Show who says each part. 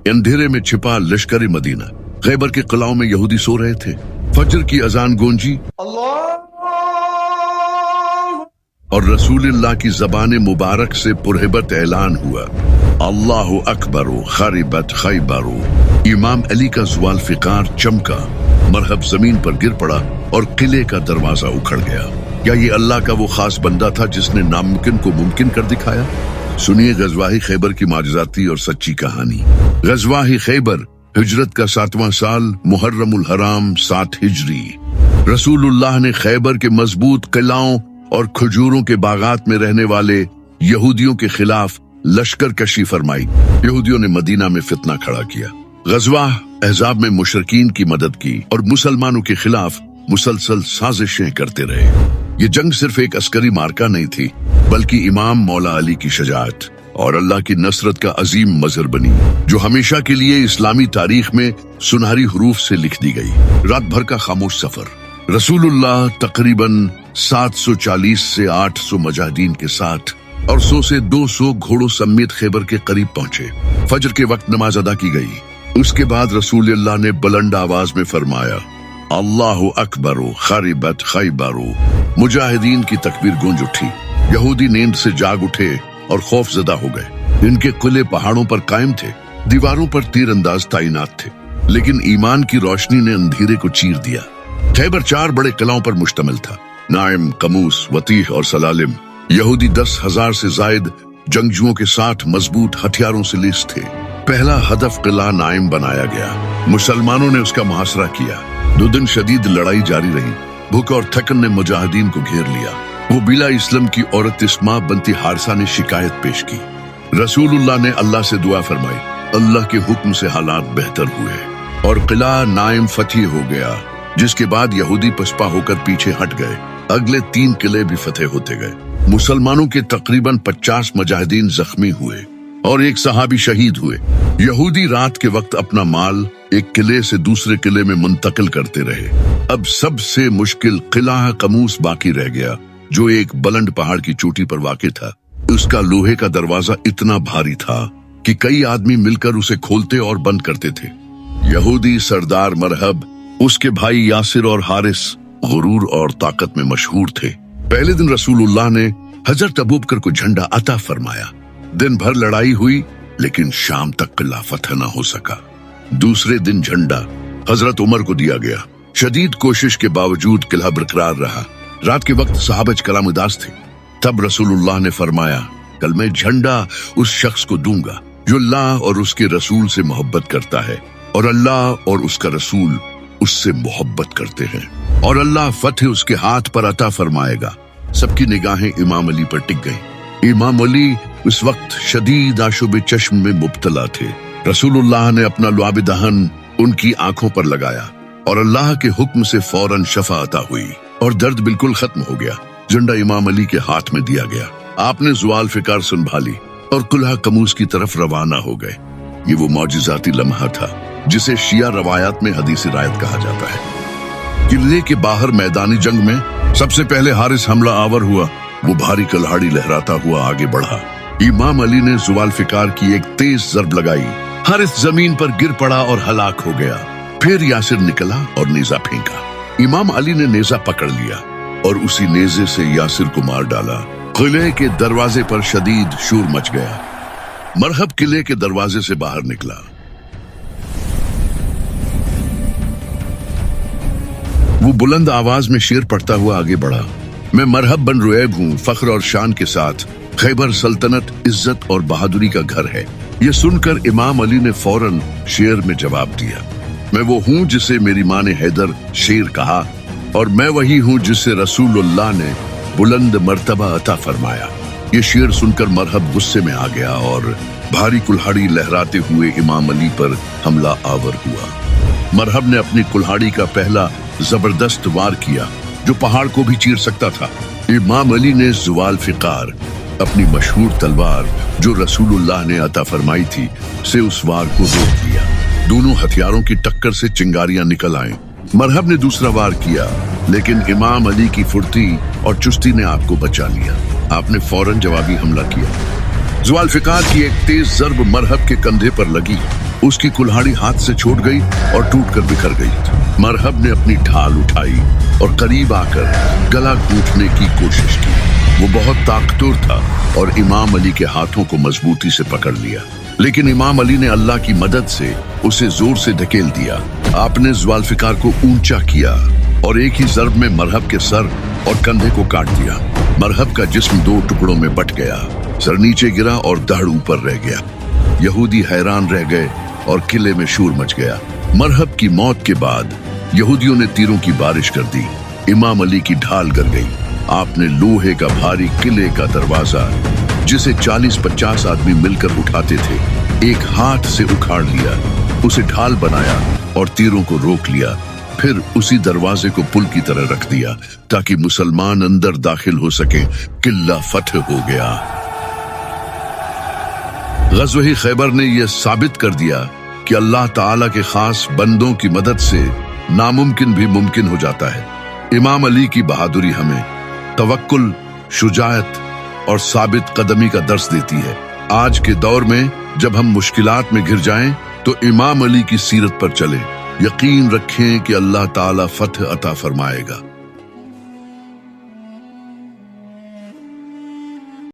Speaker 1: अंधेरे में छिपा लश्कर मदीना। खैबर के किलाओं में यहूदी सो रहे थे। फजर की अजान गूंजी और रसूलुल्लाह की ज़बान मुबारक से पुरहिबत ऐलान हुआ, अल्लाहु अकबर खरिबत खैबर। इमाम अली का ज़ुल्फ़िकार चमका, मरहब जमीन पर गिर पड़ा और किले का दरवाजा उखड़ गया। क्या ये अल्लाह का वो खास बंदा था जिसने नामुमकिन को मुमकिन कर दिखाया? सुनिए गज़वाए खैबर की माजज़ाती और सच्ची कहानी। गज़वाए खैबर हिजरत का 7वां साल, मुहर्रमुल हराम 7 हिजरी। रसूलुल्लाह ने खैबर के मजबूत किलाओं और खजूरों के बागात में रहने वाले यहूदियों के खिलाफ लश्कर कशी फरमाई। यहूदियों ने मदीना में फितना खड़ा किया। गज़वाह अहज़ाब में मुशरिकीन की मदद की और मुसलमानों के खिलाफ मुसलसल साजिशें करते रहे। ये जंग सिर्फ एक अस्करी मार्का नहीं थी, बल्कि इमाम मौला अली की शजाअत और अल्लाह की नसरत का अजीम मजहर बनी, जो हमेशा के लिए इस्लामी तारीख में सुनहरी हरूफ से लिख दी गई। रात भर का खामोश सफर। रसूलुल्लाह तकरीबन 740 से 800 मुजाहिदीन के साथ और 100 से 200 घोड़ों समेत खैबर के करीब पहुंचे। फजर के वक्त नमाज अदा की गई। उसके बाद रसूलुल्लाह ने बुलंद आवाज में फरमाया, अल्लाहु अकबर खरिबत खैबर। मुजाहिदीन की तकबीर गूंज उठी। यहूदी नींद से जाग उठे और खौफजदा हो गए। इनके किले पहाड़ों पर कायम थे, दीवारों पर तीरंदाज तैनात थे, लेकिन ईमान की रोशनी ने अंधेरे को चीर दिया। खैबर 4 बड़े किलाओं पर मुश्तमिल था, नाइम, कमूस, वतीह और सलालिम। यहूदी 10,000 से जायद जंगजुओं के 60 मजबूत हथियारों से लैस थे। पहला हदफ किला नाइम बनाया गया। मुसलमानों ने उसका मुहासरा किया। 2 दिन शदीद लड़ाई जारी रही। भूख और थकन ने मुजाहिदीन को घेर लिया। वो बिला इस्लाम की औरत इस्मा बनती हारसा ने शिकायत पेश की। रसूलुल्लाह ने अल्लाह से दुआ फरमाई। अल्लाह के हुक्म से हालात बेहतर हुए और किला नाइम फतह हो गया, जिसके बाद यहूदी पसपा होकर पीछे हट गए। अगले 3 किले भी फतेह होते गए। मुसलमानों के तकरीबन 50 मुजाहिदीन जख्मी हुए और एक सहाबी शहीद हुए। यहूदी रात के वक्त अपना माल एक किले से दूसरे किले में मुंतकिल करते रहे। अब सबसे मुश्किल किला कमूस बाकी रह गया, जो एक बुलंद पहाड़ की चोटी पर वाक़ था। उसका लोहे का दरवाजा इतना भारी था कि कई आदमी मिलकर उसे खोलते और बंद करते थे। यहूदी सरदार मरहब, उसके भाई यासिर और हारिस गुरूर और ताकत में मशहूर थे। पहले दिन रसूलुल्लाह ने हजरत अबू बकर को झंडा अता फरमाया। दिन भर लड़ाई हुई, लेकिन शाम तक किला फतह न हो सका। दूसरे दिन झंडा हजरत उमर को दिया गया। शदीद कोशिश के बावजूद किला बरकरार रहा। रात के वक्त सहाबज कलाम उदास थे। तब रसूलुल्लाह ने फरमाया, कल मैं झंडा उस शख्स को दूंगा जो अल्लाह और उसके रसूल से मोहब्बत करता है, और अल्लाह और उसका रसूल उससे मोहब्बत करते हैं, और अल्लाह फतह उसके हाथ पर अता फरमाएगा। सबकी निगाहें इमाम अली पर टिक गईं। इमाम अली उस वक्त शदीद आशुब चश्म में मुब्तला थे। रसूलुल्लाह ने अपना लुआब दहन उनकी आंखों पर लगाया और अल्लाह के हुक्म से फौरन शफा अता हुई और दर्द बिल्कुल खत्म हो गया। झंडा इमाम अली के हाथ में दिया गया। आपने ज़ुल्फ़िकार संभाली और कुल्हा कमूस की तरफ रवाना हो गए। ये वो मौजिज़ाती लम्हा था जिसे शिया रवायात में हदीस रायत कहा जाता है। किले के बाहर मैदानी जंग में सबसे पहले हारिस हमला आवर हुआ। वो भारी कुल्हाड़ी लहराता हुआ आगे बढ़ा। इमाम अली ने ज़ुल्फ़िकार की एक तेज ज़रब लगाई। हारिस जमीन पर गिर पड़ा और हलाक हो गया। फिर यासिर निकला और नेज़ा फेंका। इमाम अली ने नेज़ा पकड़ लिया और उसी नेज़े से यासिर को मार डाला। किले के दरवाजे पर शदीद शोर मच गया। मरहब किले के दरवाजे से बाहर निकला। वो बुलंद आवाज में शेर पढ़ता हुआ आगे बढ़ा, मैं मरहब बन रुएब हूँ, फख्र और शान के साथ। खैबर सल्तनत इज्जत और बहादुरी का घर है। ये सुनकर इमाम अली ने फौरन शेर में जवाब दिया, मैं वो हूँ जिसे मेरी माँ ने हैदर शेर कहा, और मैं वही हूँ जिसे रसूलुल्लाह ने बुलंद मर्तबा अता फरमाया। ये शेर सुनकर मरहब गुस्से में आ गया और भारी कुल्हाड़ी लहराते हुए इमाम अली पर हमला आवर हुआ। मरहब ने अपनी कुल्हाड़ी का पहला जबरदस्त वार किया जो पहाड़ को भी चीर सकता था। इमाम अली ने ज़ुल्फ़िकार, अपनी मशहूर तलवार जो रसूलुल्लाह ने अता फरमाई थी, से उस वार को रोक दिया। दोनों हथियारों की टक्कर से चिंगारियां निकल आईं। मरहब ने दूसरा वार किया, लेकिन इमाम अली की फुर्ती और चुस्ती ने आपको बचा लिया। आपने फौरन जवाबी हमला किया। ज़ुल्फ़िकार की एक तेज ज़रब मरहब के कंधे पर लगी उसकी कुल्हाड़ी हाथ से छूट गई और टूटकर बिखर गई। मरहब ने अपनी ढाल उठाई और करीब आकर गला घोंटने की कोशिश की। वो बहुत ताकतवर था और इमाम अली के हाथों को मजबूती से पकड़ लिया, लेकिन इमाम अली ने अल्लाह की मदद से उसे जोर से धकेल दिया। आपने जुल्फ़िकार को ऊंचा किया और एक ही ज़र्ब में मरहब के सर और कंधे को काट दिया। मरहब का जिस्म 2 टुकड़ों में बट गया, सर नीचे गिरा और धड़ ऊपर रह गया। यहूदी हैरान रह गए और किले में शोर मच गया। मरहब की मौत के बाद यहूदियों ने तीरों की बारिश कर दी। इमाम अली की ढाल गिर गई। आपने लोहे का भारी किले का दरवाजा, जिसे 40-50 आदमी मिलकर उठाते थे, एक हाथ से उखाड़ लिया, उसे ढाल बनाया और तीरों को रोक लिया। फिर उसी दरवाजे को पुल की तरह रख दिया ताकि मुसलमान अंदर दाखिल हो सके। किला फतह हो गया। ग़ज़वा खैबर ने यह साबित कर दिया कि अल्लाह ताला के खास बंदों की मदद से नामुमकिन भी मुमकिन हो जाता है। इमाम अली की बहादुरी हमें तवक्कुल, शुजाअत और साबित कदमी का दर्स देती है। आज के दौर में जब हम मुश्किलात में घिर जाएं तो इमाम अली की सीरत पर चलें। यकीन रखें कि अल्लाह ताला फतह अता फरमाएगा।